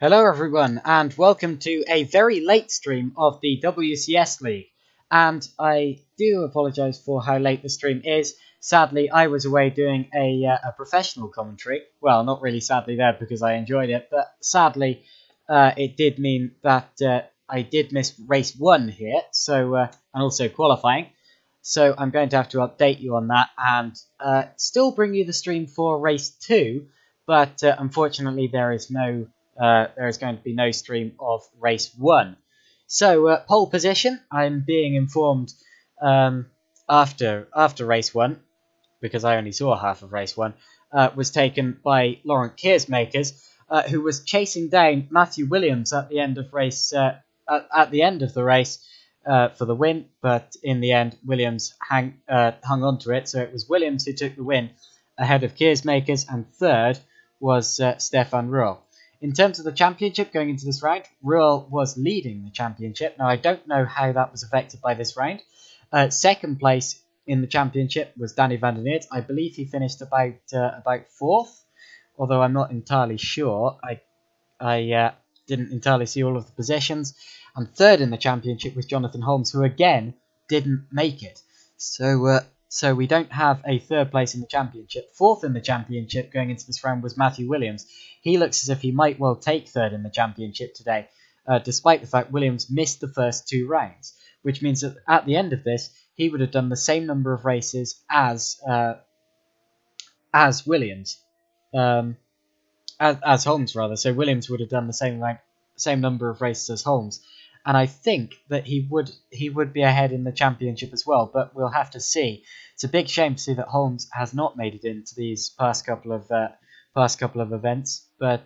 Hello everyone and welcome to a very late stream of the WCS League, and I do apologise for how late the stream is. Sadly, I was away doing a professional commentary. Well, not really sadly there because I enjoyed it, but sadly it did mean that I did miss race 1 here, so and also qualifying. So I'm going to have to update you on that and still bring you the stream for race 2, but unfortunately there is going to be no stream of race 1. So pole position, I'm being informed after race 1, because I only saw half of race 1, was taken by Laurent Keersmakers, who was chasing down Matthew Williams at the end of race at the end of the race for the win, but in the end Williams hung on to it, so it was Williams who took the win ahead of Keersmakers, and third was Stefan Ruhl. In terms of the championship going into this round, Ruhl was leading the championship. Now, I don't know how that was affected by this round. Second place in the championship was Danny van der Neert. I believe he finished about fourth, although I'm not entirely sure. I didn't entirely see all of the positions. And third in the championship was Jonathan Holmes, who again didn't make it. So we don't have a third place in the championship. Fourth in the championship going into this round was Matthew Williams. He looks as if he might well take third in the championship today, despite the fact Williams missed the first 2 rounds, which means that at the end of this, he would have done the same number of races as Williams, as Holmes rather. So Williams would have done the same number of races as Holmes, and I think that he would be ahead in the championship as well. But we'll have to see. It's a big shame to see that Holmes has not made it into these past couple of events. But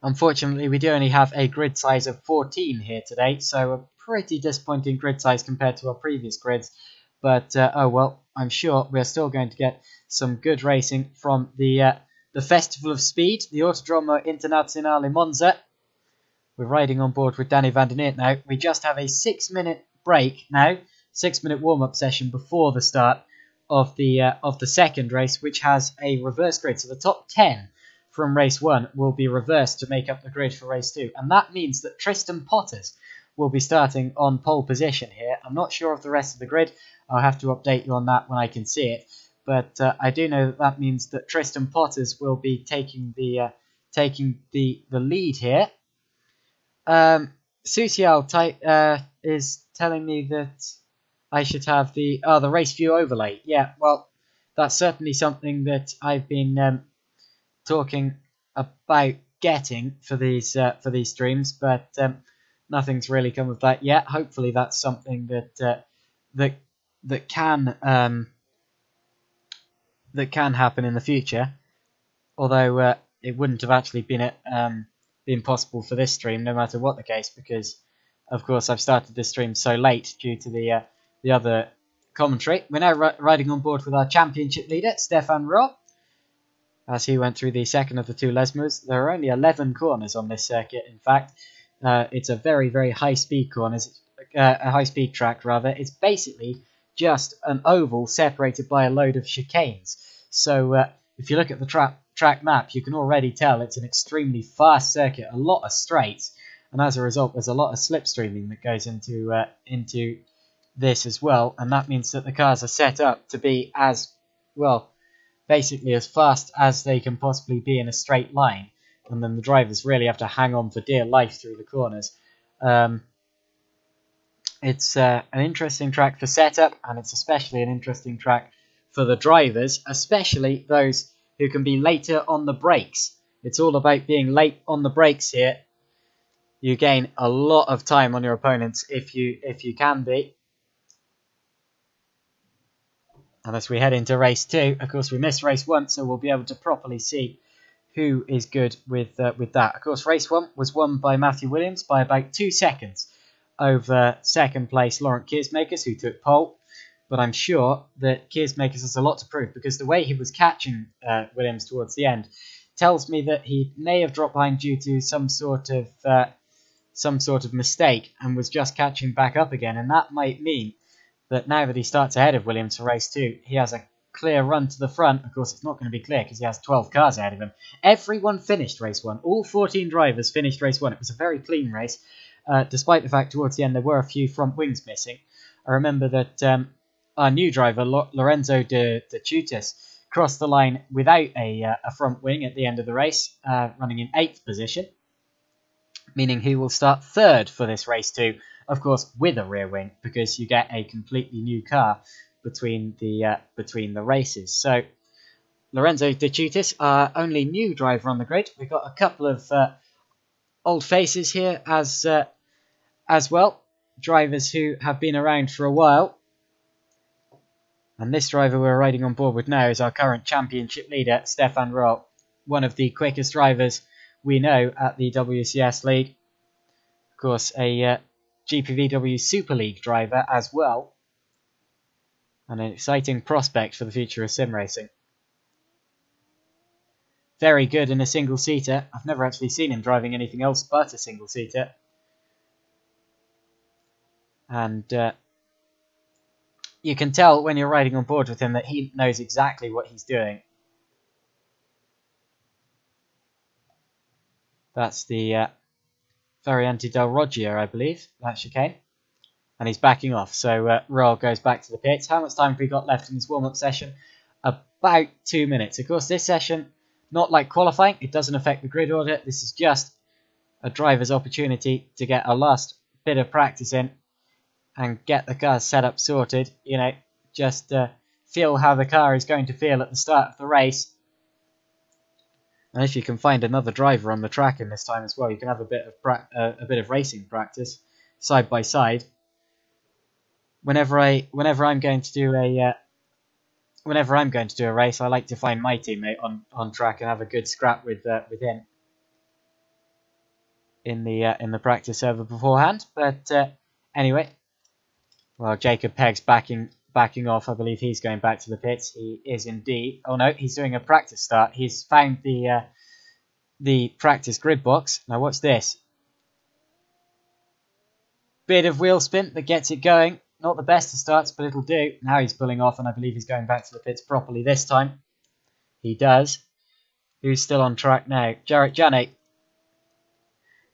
unfortunately, we do only have a grid size of 14 here today, so a pretty disappointing grid size compared to our previous grids. But oh well, I'm sure we're still going to get some good racing from the Festival of Speed, the Autodromo Internazionale Monza. We're riding on board with Danny van der Neert now. We just have a 6-minute break now, 6-minute warm-up session before the start of the second race, which has a reverse grid. So the top 10 from race 1 will be reversed to make up the grid for race 2, and that means that Tristan Potters will be starting on pole position here. I'm not sure of the rest of the grid. I'll have to update you on that when I can see it, but I do know that means that Tristan Potters will be taking the lead here. Susial is telling me that I should have the race view overlay. Yeah, well, that's certainly something that I've been talking about getting for these streams, but nothing's really come of that yet. Hopefully, that's something that can happen in the future. Although it wouldn't have actually been possible for this stream, no matter what the case, because of course I've started this stream so late due to the other commentary. We're now riding on board with our championship leader, Stefan Ruhl, as he went through the second of the 2 Lesmos. There are only 11 corners on this circuit. In fact, it's a very, very high-speed a high-speed track rather. It's basically just an oval separated by a load of chicanes. So if you look at the track map, you can already tell it's an extremely fast circuit, a lot of straights, and as a result there's a lot of slipstreaming that goes into this as well, and that means that the cars are set up to be as well, basically as fast as they can possibly be in a straight line, and then the drivers really have to hang on for dear life through the corners. It's an interesting track for setup, and it's especially an interesting track for the drivers, especially those who can be later on the brakes. It's all about being late on the brakes here. You gain a lot of time on your opponents if you can be. And as we head into race 2, of course we missed race 1, so we'll be able to properly see who is good with that. Of course, race 1 was won by Matthew Williams by about 2 seconds over second place Laurent Keersmakers, who took pole. But I'm sure that Keersmakers has a lot to prove, because the way he was catching Williams towards the end tells me that he may have dropped behind due to some sort of mistake and was just catching back up again. And that might mean that now that he starts ahead of Williams for race 2, he has a clear run to the front. Of course, it's not going to be clear because he has 12 cars ahead of him. Everyone finished race 1. All 14 drivers finished race 1. It was a very clean race, despite the fact towards the end there were a few front wings missing. I remember that our new driver, Lorenzo de Tutis, crossed the line without a front wing at the end of the race, running in 8th position, meaning he will start 3rd for this race 2, of course with a rear wing, because you get a completely new car between the races. So Lorenzo de Tutis, our only new driver on the grid. We've got a couple of old faces here as well, drivers who have been around for a while. And this driver we're riding on board with now is our current championship leader, Stefan Roll, one of the quickest drivers we know at the WCS League. Of course, a GPVW Super League driver as well. And an exciting prospect for the future of sim racing. Very good in a single-seater. I've never actually seen him driving anything else but a single-seater. And you can tell when you're riding on board with him that he knows exactly what he's doing. That's the Variante del Roggio, I believe, that chicane. And he's backing off, so Roll goes back to the pits. How much time have we got left in this warm-up session? About 2 minutes. Of course, this session, not like qualifying, it doesn't affect the grid order. This is just a driver's opportunity to get a last bit of practice in and get the car set up sorted. You know, just feel how the car is going to feel at the start of the race. And if you can find another driver on the track in this time as well, you can have a bit of racing practice side by side. Whenever I'm going to do a race, I like to find my teammate on track and have a good scrap with him in the practice server beforehand. But anyway, well, Jacob Pegg's backing off. I believe he's going back to the pits. He is indeed. Oh no, he's doing a practice start. He's found the practice grid box. Now watch this. Bit of wheel spin that gets it going. Not the best of starts, but it'll do. Now he's pulling off, and I believe he's going back to the pits properly this time. He does. Who's still on track now? Jarrett Janet.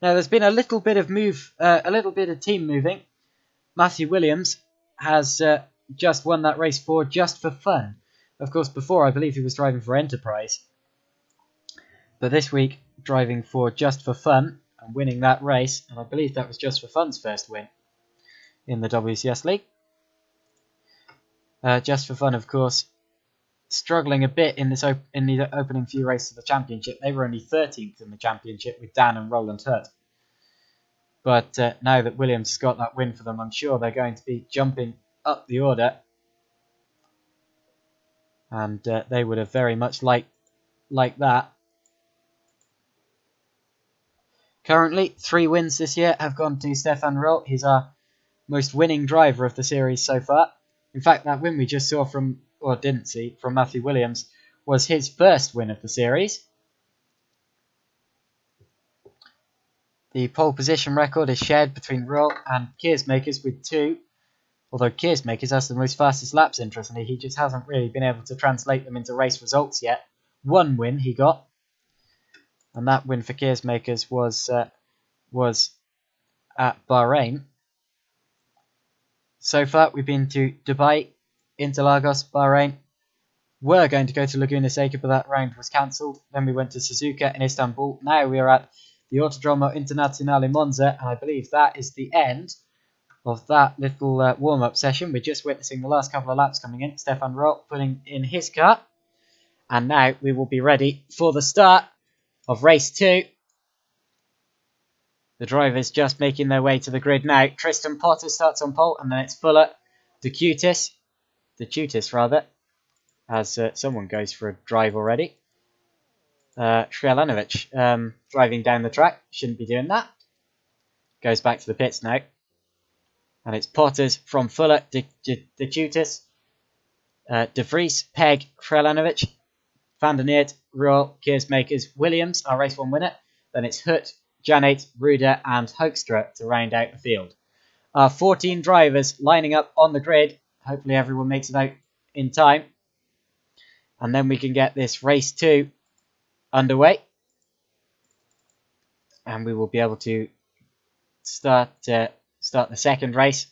Now there's been a little bit of team moving. Matthew Williams has just won that race for Just for Fun. Of course, before I believe he was driving for Enterprise. But this week, driving for Just for Fun and winning that race. And I believe that was Just for Fun's first win in the WCS League. Just for Fun, of course, struggling a bit in the opening few races of the championship. They were only 13th in the championship with Dan and Roland Hurt. But now that Williams has got that win for them, I'm sure they're going to be jumping up the order. And they would have very much liked that. Currently, 3 wins this year have gone to Stefan Roll. He's our most winning driver of the series so far. In fact, that win we just saw from Matthew Williams was his first win of the series. The pole position record is shared between Roll and Keersmakers with 2. Although Keersmakers has the most fastest laps, interestingly, he just hasn't really been able to translate them into race results yet. 1 win he got. And that win for Keersmakers was at Bahrain. So far, we've been to Dubai, Interlagos, Bahrain. We're going to go to Laguna Seca, but that round was cancelled. Then we went to Suzuka in Istanbul. Now we are at the Autodromo Internazionale Monza, and I believe that is the end of that little warm-up session. We're just witnessing the last couple of laps coming in. Stefan Roll putting in his car. And now we will be ready for the start of race 2. The drivers just making their way to the grid now. Tristan Potter starts on pole, and then it's Fuller, De Tutis, as someone goes for a drive already. Shrelanovic driving down the track, shouldn't be doing that. Goes back to the pits now. And it's Potters from Fuller, De Tutis, De Vries, Pegg, Shrelanovic, Van der Neert, Royal, Keersmakers, Williams, our race 1 winner. Then it's Hutt, Janet, Ruder and Hoekstra to round out the field. 14 drivers lining up on the grid. Hopefully everyone makes it out in time. And then we can get this race 2 underway. And we will be able to start the second race.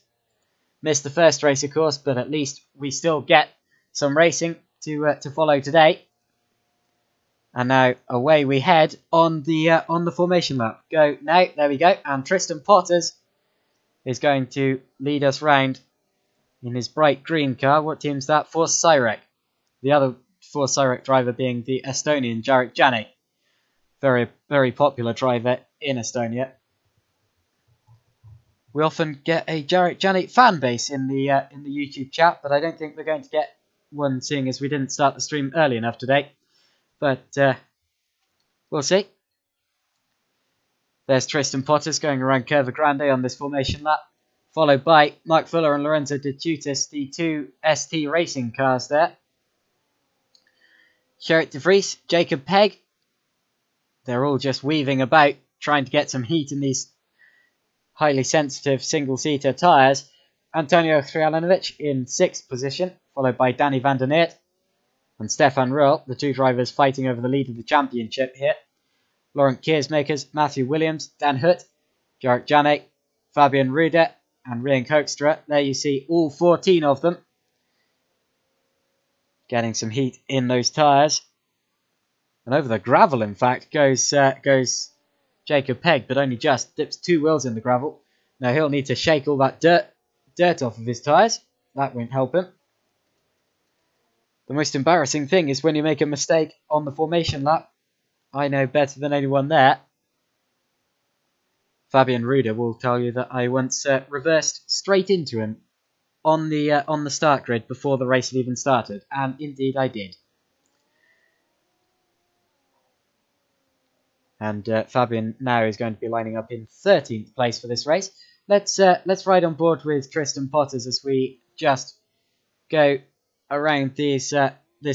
Missed the first race, of course, but at least we still get some racing to follow today. And now away we head on the formation lap. Go now, there we go. And Tristan Potters is going to lead us round in his bright green car. What team's that? Force Cyrek. The other Force Cyrek driver being the Estonian Jarek Jani. Very, very popular driver in Estonia. We often get a Jarek Jani fan base in the YouTube chat, but I don't think we're going to get one, seeing as we didn't start the stream early enough today. But we'll see. There's Tristan Potters going around Curva Grande on this formation lap, followed by Mark Fuller and Lorenzo De Tutis, the two ST racing cars there. Gerrit de Vries, Jacob Pegg. They're all just weaving about, trying to get some heat in these highly sensitive single-seater tyres. Antonio Hrjalanovic in 6th position, followed by Danny van der Neert and Stefan Ruhl, the two drivers fighting over the lead of the championship here. Laurent Keersmakers, Matthew Williams, Dan Hutt, Jarek Jani, Fabian Rude and Rian Hoekstra. There you see all 14 of them getting some heat in those tyres. And over the gravel, in fact, goes Jacob Pegg, but only just dips 2 wheels in the gravel. Now he'll need to shake all that dirt off of his tyres. That won't help him. The most embarrassing thing is when you make a mistake on the formation lap. I know better than anyone there. Fabian Rude will tell you that I once reversed straight into him on the start grid before the race had even started, and indeed I did. And Fabian now is going to be lining up in 13th place for this race. Let's ride on board with Tristan Potters as we just go around this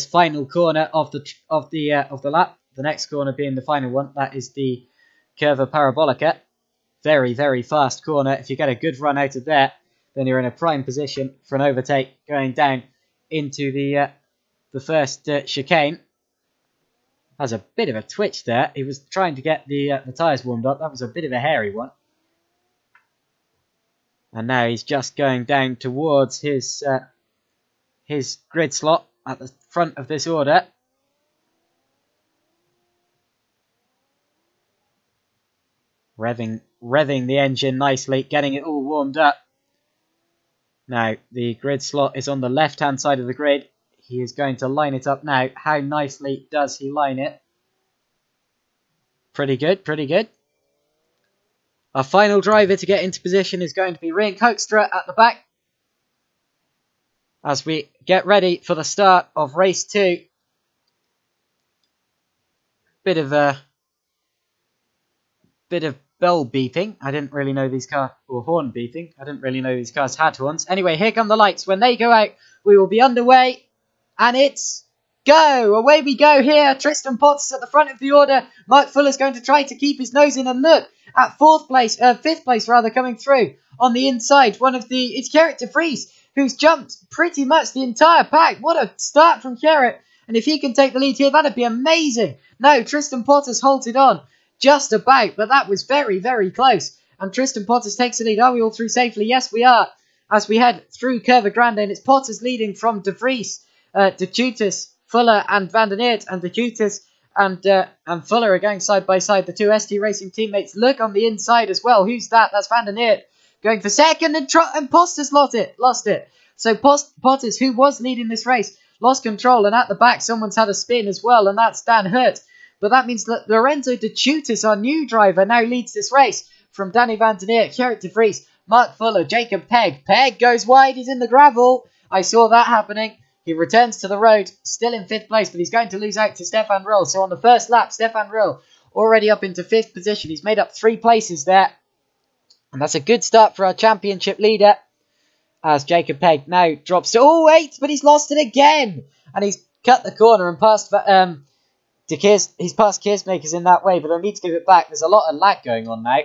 final corner of the lap. The next corner being the final one. That is the Curva Parabolica. Very, very fast corner. If you get a good run out of there, then you're in a prime position for an overtake going down into the first chicane. Has a bit of a twitch there. He was trying to get the tyres warmed up. That was a bit of a hairy one. And now he's just going down towards his grid slot at the front of this order. Revving the engine nicely, getting it all warmed up. Now, the grid slot is on the left-hand side of the grid. He is going to line it up now. How nicely does he line it? Pretty good, pretty good. Our final driver to get into position is going to be Rian Hoekstra at the back. As we get ready for the start of race 2. Bit of bell beeping. I didn't really know these cars, or horn beeping. I didn't really know these cars had horns. Anyway, here come the lights. When they go out, we will be underway. And it's go! Away we go here. Tristan Potters at the front of the order. Mark Fuller's going to try to keep his nose in, and look at 5th place rather, coming through on the inside. It's Gerrit de Vries, who's jumped pretty much the entire pack. What a start from Gerrit. And if he can take the lead here, that'd be amazing. No, Tristan Potters halted on just about, but that was very, very close. And Tristan Potters takes the lead. Are we all through safely? Yes, we are. As we head through Curva Grande, and it's Potters leading from De Vries, De Tutis, Fuller and Van der Neert, and De Tutis and Fuller are going side by side. The two ST Racing teammates look on the inside as well. Who's that? That's Van der Neert going for second, and Potters lost it. So Potters, who was leading this race, lost control, and at the back someone's had a spin as well, and that's Dan Hutt. But that means that Lorenzo De Tutis, our new driver, now leads this race from Danny van der Neert, Gerrit de Vries, Mark Fuller, Jacob Pegg. Pegg goes wide, he's in the gravel. I saw that happening. He returns to the road, still in 5th place, but he's going to lose out to Stefan Ruhl. So on the first lap, Stefan Ruhl already up into 5th position. He's made up 3 places there. And that's a good start for our championship leader. As Jacob Pegg now drops to 8th, but he's lost it again. And he's cut the corner and passed he's past Keersmakers in that way, but I need to give it back. There's a lot of lag going on now.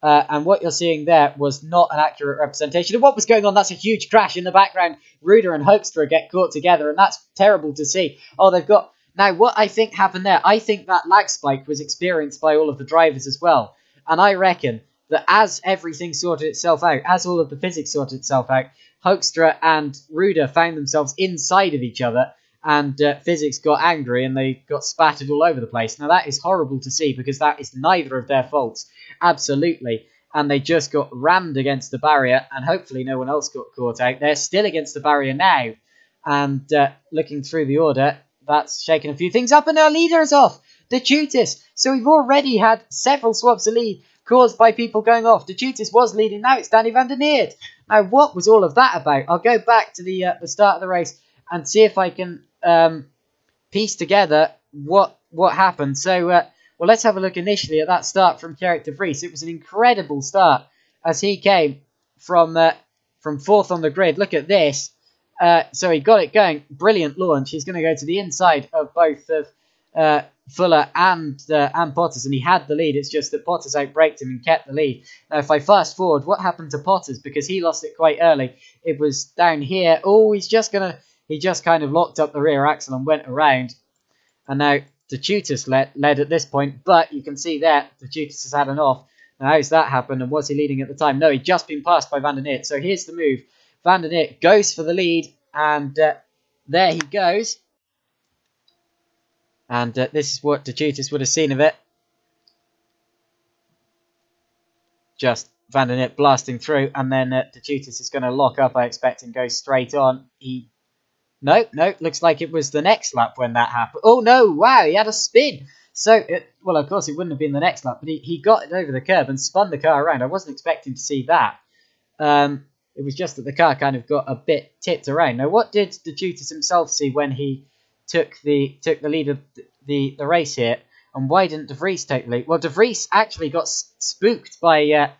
And what you're seeing there was not an accurate representation of what was going on. That's a huge crash in the background. Ruder and Hoekstra get caught together, and that's terrible to see. Oh, they've got... Now, what I think happened there, I think that lag spike was experienced by all of the drivers as well. And I reckon that as everything sorted itself out, as all of the physics sorted itself out, Hoekstra and Ruder found themselves inside of each other, and physics got angry and they got spattered all over the place. Now, that is horrible to see because that is neither of their faults. Absolutely. And they just got rammed against the barrier, and hopefully no one else got caught out. They're still against the barrier now. And looking through the order, that's shaking a few things up, and our leader is off. De Tutis. So we've already had several swaps of lead caused by people going off. De Tutis was leading. Now it's Danny van der Neert. Now, what was all of that about? I'll go back to the start of the race and see if I can piece together what happened. So, well, let's have a look initially at that start from Kjerk de Vries. It was an incredible start as he came from fourth on the grid. Look at this. So he got it going. Brilliant launch. He's going to go to the inside of both of Fuller and Potters, and he had the lead. It's just that Potters outbraked him and kept the lead. Now, if I fast forward, what happened to Potters? Because he lost it quite early. It was down here. Oh, he just kind of locked up the rear axle and went around. And now De Tutis led at this point, but you can see there De Tutis has had an off. Now, how's that happened? And was he leading at the time? No, he'd just been passed by van der Neert. So here's the move. Van der Neert goes for the lead, and there he goes. And this is what De Tutis would have seen of it. Just van der Neert blasting through, and then De Tutis is going to lock up, I expect, and go straight on. No, looks like it was the next lap when that happened. Oh, no, wow, he had a spin. So, well, of course, it wouldn't have been the next lap, but he got it over the curb and spun the car around. I wasn't expecting to see that. It was just that the car kind of got a bit tipped around. Now, what did De Tutis himself see when he took the lead of the race here? And why didn't De Vries take the lead? Well, De Vries actually got spooked by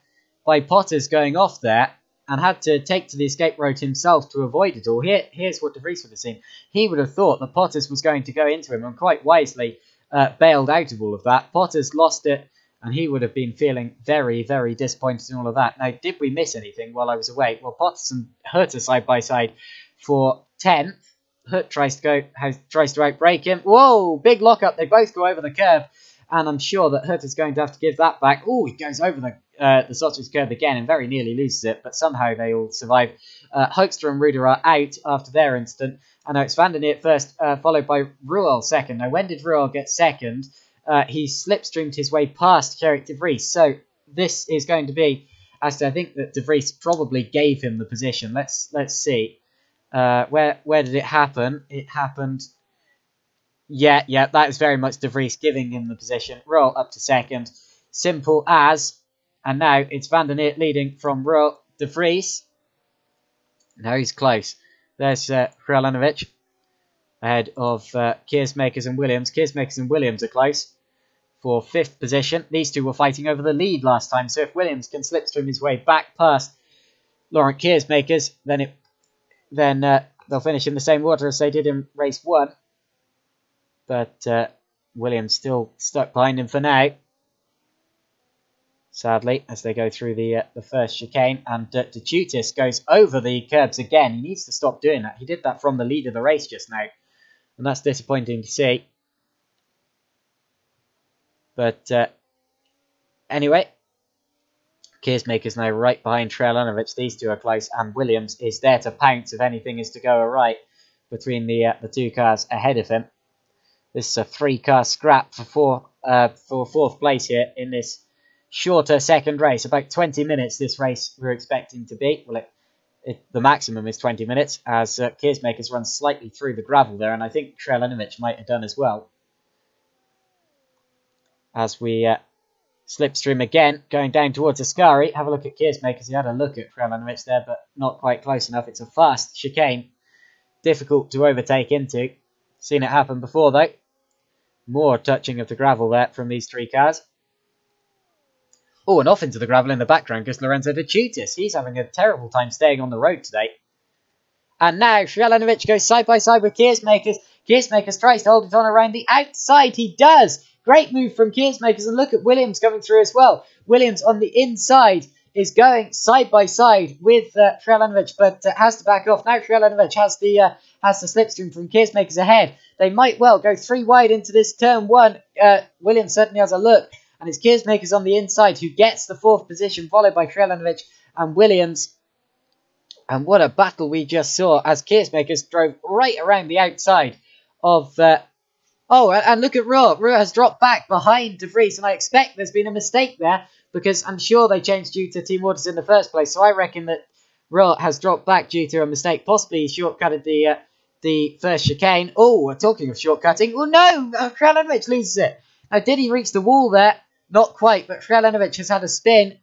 Potters going off there and had to take to the escape road himself to avoid it all. Here's what De Vries would have seen. He would have thought that Potters was going to go into him and quite wisely bailed out of all of that. Potters lost it, and he would have been feeling very, very disappointed in all of that. Now, did we miss anything while I was away? Well, Potters and Hurt are side by side for 10th. Hurt tries to outbrake him. Whoa, big lockup. They both go over the curb, and I'm sure that Hurt is going to have to give that back. Oh, he goes over the Sotris curb again and very nearly loses it, but somehow they all survive. Hoekstra and Ruder are out after their incident, and now it's van der Neert first, followed by Ruel second. Now, when did Ruel get second? He slipstreamed his way past Kjerk de Vries. So this is going to be, I think that de Vries probably gave him the position. Let's see. Where did it happen? It happened. Yeah, that is very much de Vries giving him the position. Ruel up to second. Simple as. And now it's van der Neert leading from Ruel de Vries. Now he's close. There's Kralanovic ahead of Keersmakers and Williams. Keersmakers and Williams are close for 5th position. These two were fighting over the lead last time, so if Williams can slipstream his way back past Laurent Keersmakers, then they'll finish in the same order as they did in race 1. But Williams still stuck behind him for now, sadly, as they go through the first chicane. And De Tutis goes over the curbs again. He needs to stop doing that. He did that from the lead of the race just now, and that's disappointing to see. But anyway, Keersmakers now right behind Trelanovic. These two are close, and Williams is there to pounce if anything is to go awry between the two cars ahead of him. This is a 3-car scrap for 4th place here in this shorter second race. About 20 minutes this race we're expecting to be. Well, the maximum is 20 minutes, as Keersmakers runs slightly through the gravel there, and I think Trelanovic might have done as well. As we slipstream again, going down towards Ascari. Have a look at Keersmakers. He had a look at Kralanovic there, but not quite close enough. It's a fast chicane. Difficult to overtake into. Seen it happen before, though. More touching of the gravel there from these 3 cars. Oh, and off into the gravel in the background goes Lorenzo De Tutis. He's having a terrible time staying on the road today. And now Kralanovic goes side by side with Keersmakers. Keersmakers tries to hold it on around the outside. He does. Great move from Keersmakers, and look at Williams coming through as well. Williams on the inside is going side by side with Trelanovic, but has to back off. Now Trelanovic has the slipstream from Keersmakers ahead. They might well go 3 wide into this turn 1. Williams certainly has a look, and it's Keersmakers on the inside who gets the 4th position, followed by Trelanovic and Williams. And what a battle we just saw as Keersmakers drove right around the outside of... oh, and look at Rowe. Rowe has dropped back behind De Vries, and I expect there's been a mistake there because I'm sure they changed due to team orders in the first place. So I reckon that Rowe has dropped back due to a mistake. Possibly he shortcutted the first chicane. Oh, talking of shortcutting. Oh, no! Trelanovic loses it. Now, did he reach the wall there? Not quite, but Trelanovic has had a spin.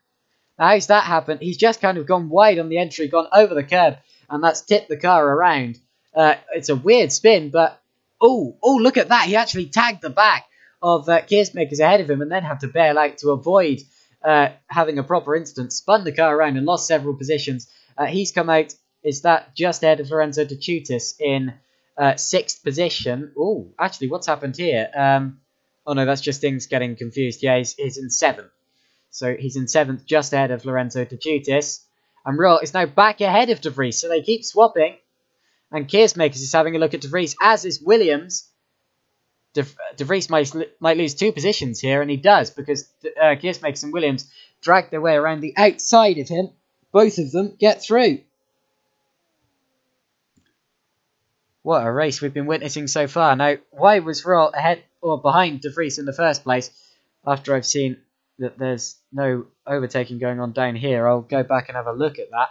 Now, how's that happened? He's just kind of gone wide on the entry, gone over the curb, and that's tipped the car around. It's a weird spin, but... Oh, look at that. He actually tagged the back of Keersmakers ahead of him and then had to bail out to avoid having a proper incident. Spun the car around and lost several positions. He's come out, is that just ahead of Lorenzo De Chutis in 6th position. Oh, actually, what's happened here? Oh, no, that's just things getting confused. Yeah, he's in 7th. So he's in 7th, just ahead of Lorenzo De Chutis. And Rowe is now back ahead of De Vries, so they keep swapping. And Keersmakers is having a look at De Vries, as is Williams. De Vries might lose 2 positions here, and he does, because Keersmakers and Williams drag their way around the outside of him. Both of them get through. What a race we've been witnessing so far. Now, why was Rowe ahead or behind De Vries in the first place? After I've seen that there's no overtaking going on down here, I'll go back and have a look at that.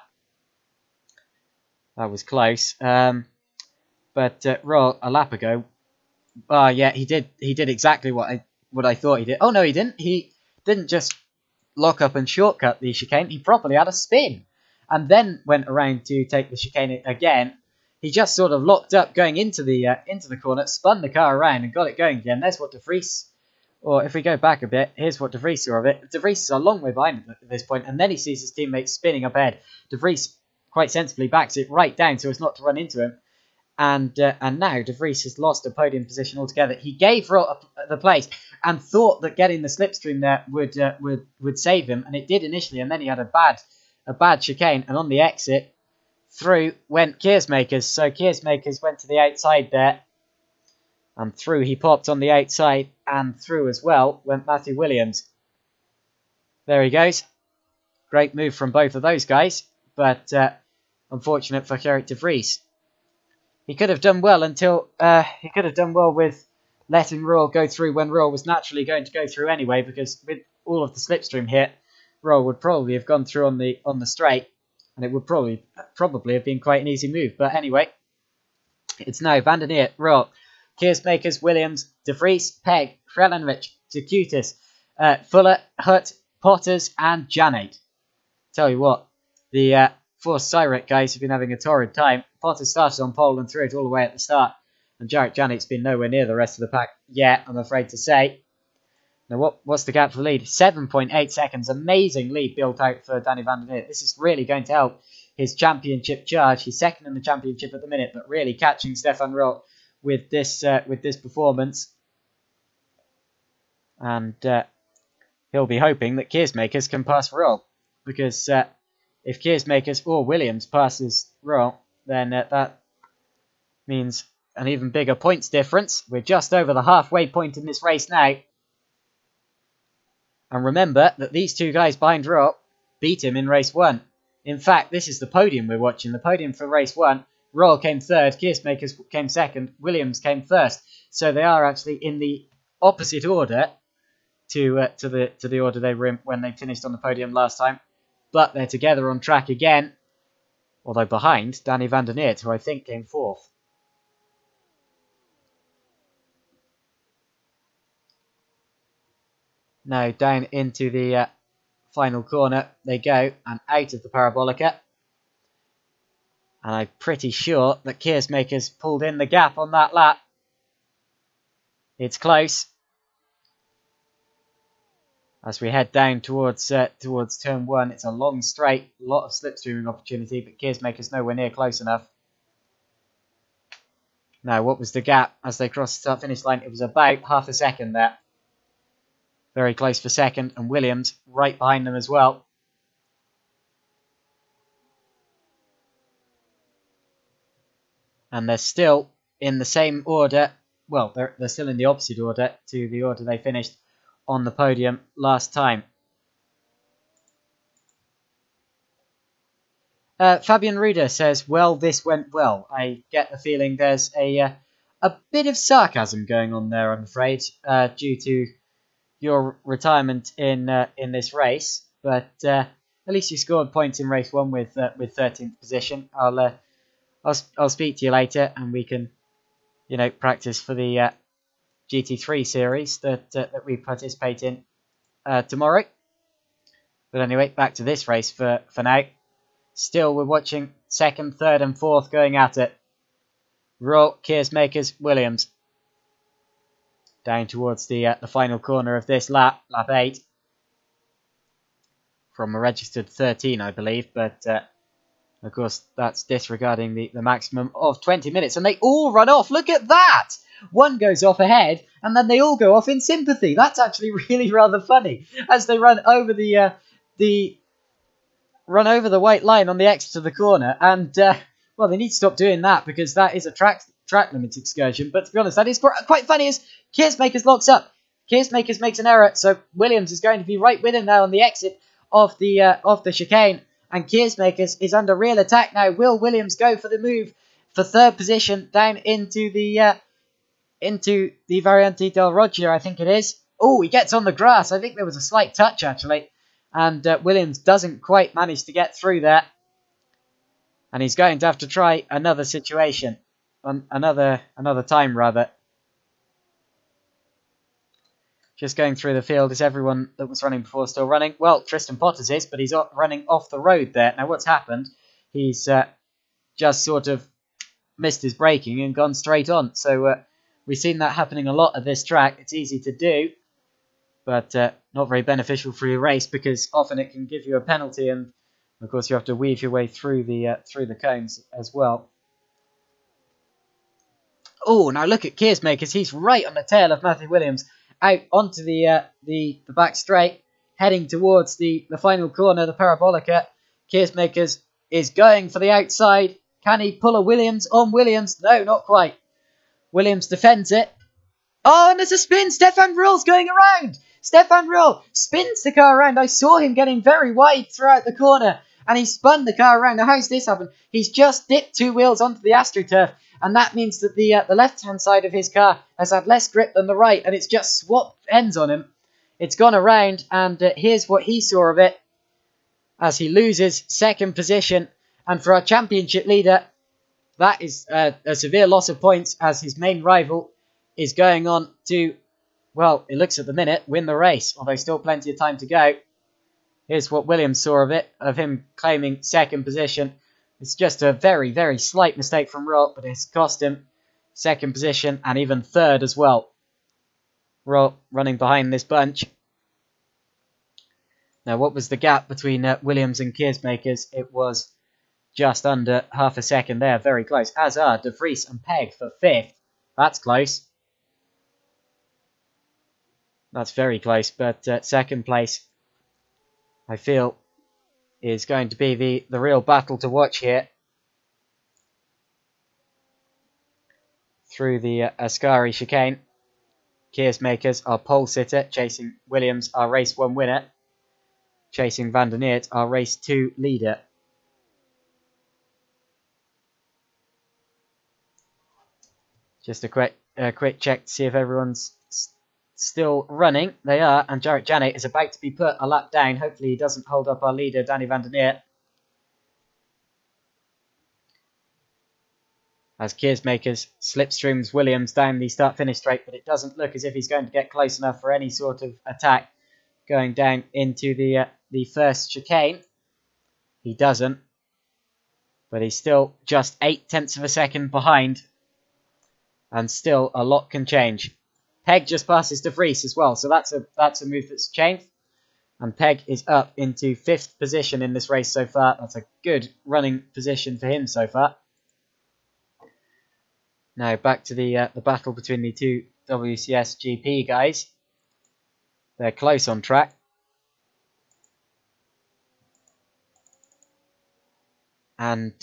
That was close. But Rowe, a lap ago, yeah, he did exactly what I thought he did. Oh no, he didn't. He didn't just lock up and shortcut the chicane. He properly had a spin, and then went around to take the chicane again. He just sort of locked up going into the corner, spun the car around, and got it going again. There's what De Vries. Or if we go back a bit, here's what De Vries saw of it. De Vries is a long way behind him at this point, and then he sees his teammates spinning up ahead. De Vries quite sensibly backs it right down so as not to run into him. And now De Vries has lost a podium position altogether. He gave Rowe the place and thought that getting the slipstream there would save him, and it did initially. And then he had a bad chicane, and on the exit through went Keersmakers. So Keersmakers went to the outside there, and through he popped on the outside, and through as well went Matthew Williams. There he goes. Great move from both of those guys, but unfortunate for Gerrit De Vries. He could have done well with letting Rowe go through when Rowe was naturally going to go through anyway, because with all of the slipstream hit, Rowe would probably have gone through on the straight, and it would probably have been quite an easy move. But anyway, it's now Van der Neer, Rowe, Keersmakers, Williams, De Vries, Pegg, Trelanovic, De Chutis, Fuller, Hutt, Potters, and Janate. Tell you what, the Force Cyrek guys have been having a torrid time. Potters started on pole and threw it all the way at the start, and Jarek Janate's been nowhere near the rest of the pack yet, I'm afraid to say. Now, what's the gap for lead? 7.8 seconds. Amazing lead built out for Danny Van der Neer. This is really going to help his championship charge. He's second in the championship at the minute, but really catching Stefan Rowe with this performance. And he'll be hoping that Keersmakers can pass Rowe, because if Keersmakers or Williams passes Rowe, then that means an even bigger points difference. We're just over the halfway point in this race now. And remember that these two guys behind Rowe beat him in race 1. In fact, this is the podium we're watching. The podium for race 1. Rowe came 3rd, Keersmakers came 2nd, Williams came 1st. So they are actually in the opposite order to the order they were in when they finished on the podium last time. But they're together on track again, although behind Danny Van der Neer, who I think came 4th. Now down into the final corner they go, and out of the Parabolica. And I'm pretty sure that Keersmakers pulled in the gap on that lap. It's close. As we head down towards turn 1, it's a long straight, a lot of slipstreaming opportunity, but Keersmakers nowhere near close enough. Now, what was the gap as they crossed the start-finish line? It was about half a second there. very close for second, and Williams right behind them as well. And they're still in the same order. Well, they're still in the opposite order to the order they finished on the podium last time. Fabian Ruder says, well, this went well. I get the feeling there's a bit of sarcasm going on there, I'm afraid, due to your retirement in this race. But at least you scored points in race 1 with 13th position. I'll speak to you later, and we can, practice for the GT3 series that we participate in tomorrow. But anyway, back to this race for now. Still, we're watching second, third, and fourth going at it. Roll, Keersmakers, Williams. Down towards the final corner of this lap 8. From a registered 13, I believe, but of course that's disregarding the maximum of 20 minutes. And they all run off. Look at that! One goes off ahead, and then they all go off in sympathy. That's actually really rather funny as they run over the white line on the exit of the corner. And well, they need to stop doing that because that is a track limit excursion. But to be honest, that is quite funny as Keersmakers locks up. Keersmakers makes an error, so Williams is going to be right with him now on the exit of the chicane. And Keersmakers is under real attack now. Will Williams go for the move for third position down into the Variante del Roggio, I think it is. Oh, he gets on the grass. I think there was a slight touch, actually. And Williams doesn't quite manage to get through there. And he's going to have to try another situation. Another time, rather. Just going through the field. Is everyone that was running before still running? Well, Tristan Potters is, but he's running off the road there. Now, what's happened? He's just sort of missed his braking and gone straight on. So we've seen that happening a lot at this track. It's easy to do, but not very beneficial for your race because often it can give you a penalty, and of course you have to weave your way through the cones as well. Oh, now look at Keersmakers. He's right on the tail of Matthew Williams, out onto the back straight, heading towards the final corner, the Parabolica. Keersmakers is going for the outside. Can he pull a Williams on Williams? No, not quite. Williams defends it. Oh, and there's a spin. Stefan Ruhl's going around. Stefan Ruhl spins the car around. I saw him getting very wide throughout the corner, and he spun the car around. Now, how's this happen? He's just dipped 2 wheels onto the AstroTurf, and that means that the left-hand side of his car has had less grip than the right, and it's just swapped ends on him. It's gone around, and here's what he saw of it as he loses second position. And for our championship leader, that is a severe loss of points as his main rival is going on to, well, it looks at the minute, win the race, although still plenty of time to go. Here's what Williams saw of it, of him claiming second position. It's just a very, very slight mistake from Ruhl, but it's cost him second position and even third as well. Ruhl running behind this bunch. Now, what was the gap between Williams and Keersmakers? It was just under half a second there, very close. As are De Vries and Pegg for 5th. That's close. That's very close, but second place, I feel, is going to be the real battle to watch here. Through the Ascari chicane. Keersmakers, our pole sitter, chasing Williams, our race 1 winner. Chasing Van der Neert, our race 2 leader. Just a quick check to see if everyone's still running. They are, and Jarrett Janet is about to be put a lap down. Hopefully he doesn't hold up our leader, Danny Van der Neert. As Keersmakers slipstreams Williams down the start-finish straight, but it doesn't look as if he's going to get close enough for any sort of attack going down into the first chicane. He doesn't, but he's still just 0.8 of a second behind. And still, a lot can change. Pegg just passes De Vries as well, so that's a move that's changed. And Pegg is up into 5th position in this race so far. That's a good running position for him so far. Now back to the battle between the two WCS GP guys. They're close on track. And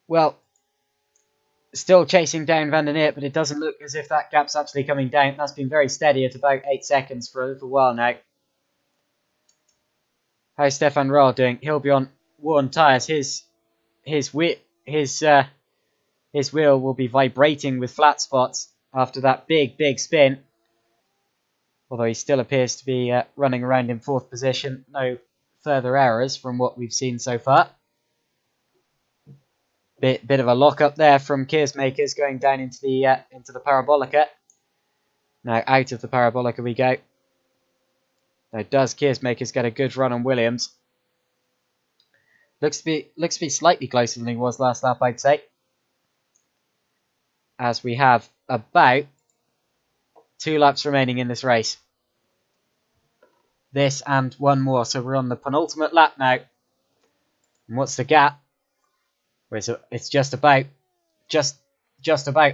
well, still chasing down Van der Neert, but it doesn't look as if that gap's actually coming down. That's been very steady at about 8 seconds for a little while now. How's Stefan Roll doing? He'll be on worn tyres. His wheel will be vibrating with flat spots after that big spin. Although he still appears to be running around in 4th position. No further errors from what we've seen so far. Bit of a lock up there from Keersmakers going down into the Parabolica. Now out of the Parabolica we go. Now does Keersmakers get a good run on Williams? Looks to be slightly closer than he was last lap, I'd say. As we have about 2 laps remaining in this race. This and one more, so we're on the penultimate lap now. And what's the gap? It's just about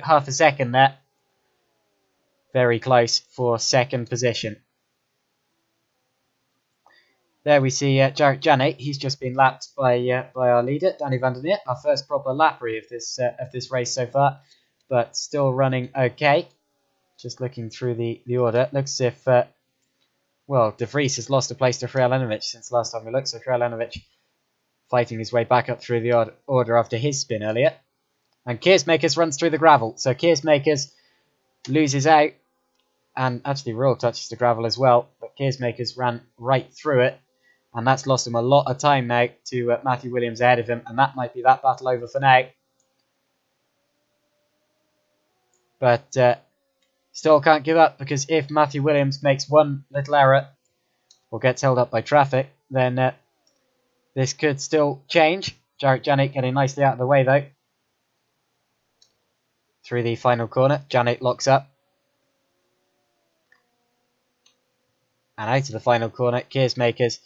half a second there. Very close for 2nd position. There we see Jarek Janet. He's just been lapped by our leader, Danny Van der Neert. Our first proper lappery of this race so far, but still running okay. Just looking through the order, looks as if De Vries has lost a place to Frelenovic since last time we looked. So Frelenovic fighting his way back up through the order after his spin earlier, and Keersmakers runs through the gravel. So Keersmakers loses out, and actually Royal touches the gravel as well, but Keersmakers ran right through it. And that's lost him a lot of time now to Matthew Williams ahead of him. And that might be that battle over for now. But still can't give up, because if Matthew Williams makes one little error or gets held up by traffic, then this could still change. Jarek Janet getting nicely out of the way though. Through the final corner, Janet locks up. And out of the final corner, Keersmakers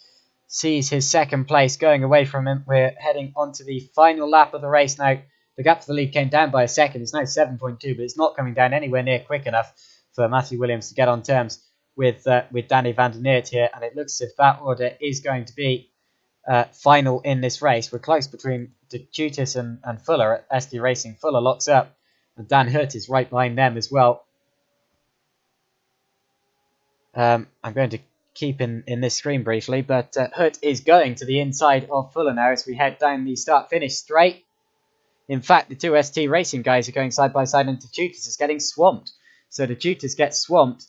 sees his 2nd place going away from him. We're heading on to the final lap of the race now. The gap for the lead came down by a second. It's now 7.2, but it's not coming down anywhere near quick enough for Matthew Williams to get on terms with Danny Van der Neert here. And it looks as if that order is going to be final in this race. We're close between De Chutis and Fuller at SD Racing. Fuller locks up, and Dan Hurt is right behind them as well. I'm going to keep in this screen briefly, but Hurt is going to the inside of Fuller now as we head down the start-finish straight. In fact, the 2 ST Racing guys are going side by side, and De Chutis is getting swamped. So De Chutis gets swamped,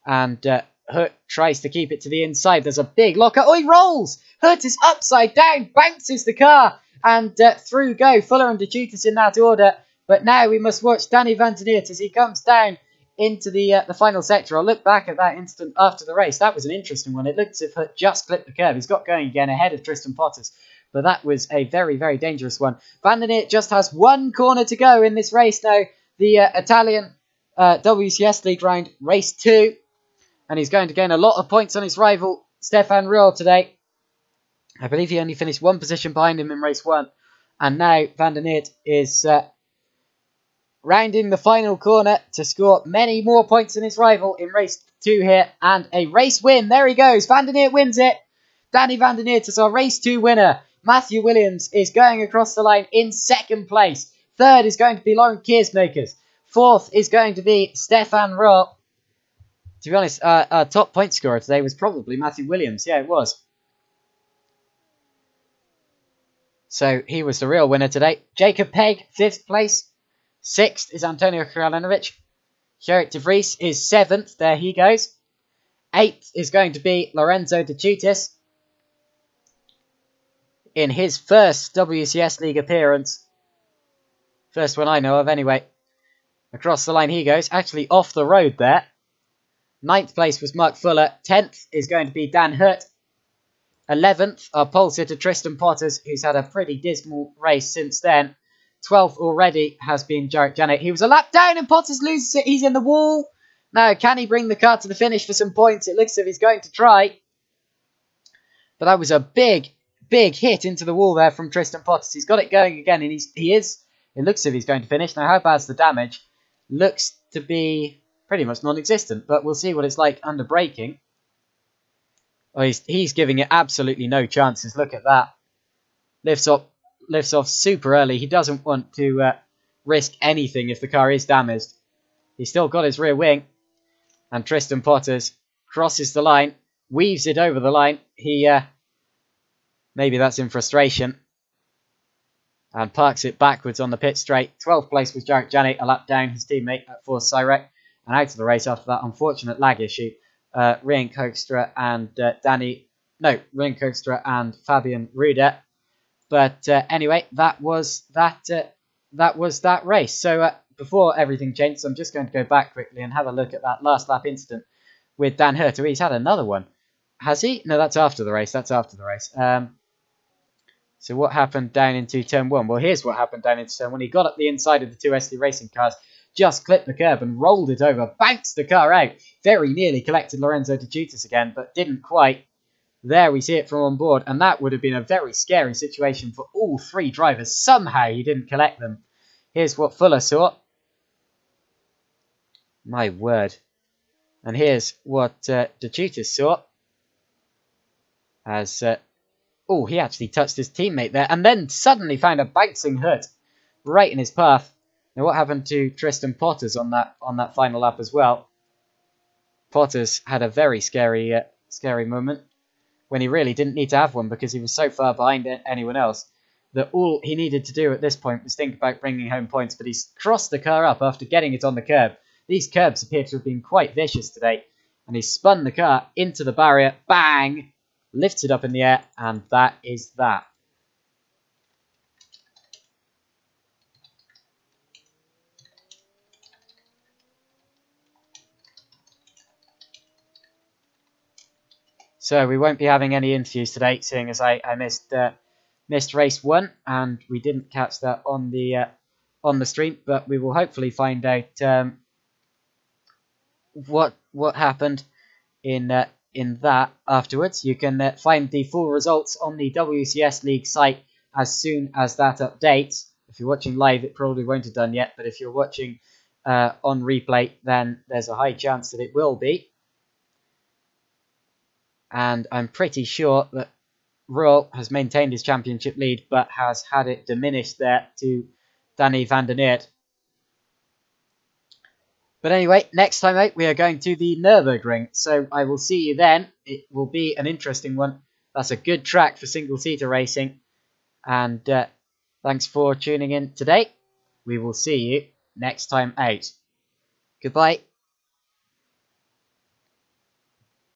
and Hurt tries to keep it to the inside. There's a big locker. Oh, he rolls! Hurt is upside down, bounces the car, and through go Fuller and De Chutis in that order. But now we must watch Danny Van der Neert as he comes down into the final sector. I'll look back at that instant after the race. That was an interesting one. It looked as if Hurt just clipped the curb. He's got going again ahead of Tristan Potters, but that was a very, very dangerous one. Van der Neert just has 1 corner to go in this race now. The Italian WCS League round, race 2, and he's going to gain a lot of points on his rival Stefan Ruhl today. I believe he only finished 1 position behind him in race 1, and now Van der Neert is rounding the final corner to score many more points than his rival in race 2 here, and a race win. There he goes. Van der Neert wins it. Danny Van der Neert is our race 2 winner. Matthew Williams is going across the line in 2nd place. 3rd is going to be Lauren Keersmakers. 4th is going to be Stefan Ruhl. To be honest, our top point scorer today was probably Matthew Williams. Yeah, it was. So he was the real winner today. Jacob Pegg, 5th place. 6th is Antonio Kralenovic. Jarek De Vries is 7th. There he goes. 8th is going to be Lorenzo De Chutis in his first WCS League appearance. First one I know of, anyway. Across the line he goes. Actually off the road there. 9th place was Mark Fuller. 10th is going to be Dan Hurt. 11th, our pole sitter Tristan Potters, who's had a pretty dismal race since then. 12th already has been Jarek Janet. He was a lap down and Potters loses it. He's in the wall. Now, can he bring the car to the finish for some points? It looks as if he's going to try. But that was a big hit into the wall there from Tristan Potters. He's got it going again, and he is It looks as if he's going to finish. Now, how bad's the damage? Looks to be pretty much non-existent, but we'll see what it's like under braking. Oh, he's giving it absolutely no chances. Look at that. Lifts off super early. He doesn't want to risk anything if the car is damaged. He's still got his rear wing. And Tristan Potters crosses the line, weaves it over the line. He maybe that's in frustration. And parks it backwards on the pit straight. 12th place was Jarek Janik, a lap down his teammate at Force Cyrek. And out of the race after that unfortunate lag issue. Rian Kokstra and Rian Kokstra and Fabian Ruder. But anyway, that was that race. So before everything changed, so I'm just going to go back quickly and have a look at that last lap incident with Dan Hurter. He's had another one. Has he? No, that's after the race. So what happened down into turn 1? Well, here's what happened down into turn 1. He got up the inside of the two SD Racing cars, just clipped the curb and rolled it over, bounced the car out. Very nearly collected Lorenzo De Giutis again, but didn't quite. There we see it from on board, and that would have been a very scary situation for all three drivers. Somehow he didn't collect them. Here's what Fuller saw. My word. And here's what De Giutis saw. As he actually touched his teammate there, and then suddenly found a bouncing Hurt right in his path. Now, what happened to Tristan Potters on that final lap as well? Potters had a very scary moment when he really didn't need to have one because he was so far behind anyone else that all he needed to do at this point was think about bringing home points. But he's crossed the car up after getting it on the curb. These curbs appear to have been quite vicious today, and he spun the car into the barrier. Bang! Lifts it up in the air, and that is that. So we won't be having any interviews today, seeing as I missed race 1, and we didn't catch that on the stream. But we will hopefully find out what happened in that afterwards. You can find the full results on the WCS League site as soon as that updates. If you're watching live, it probably won't have done yet, but if you're watching on replay, then there's a high chance that it will be. And I'm pretty sure that Roel has maintained his championship lead, but has had it diminished there to Danny van der Neert. But anyway, next time out, we are going to the Nürburgring. So I will see you then. It will be an interesting one. That's a good track for single-seater racing. And thanks for tuning in today. We will see you next time out. Goodbye.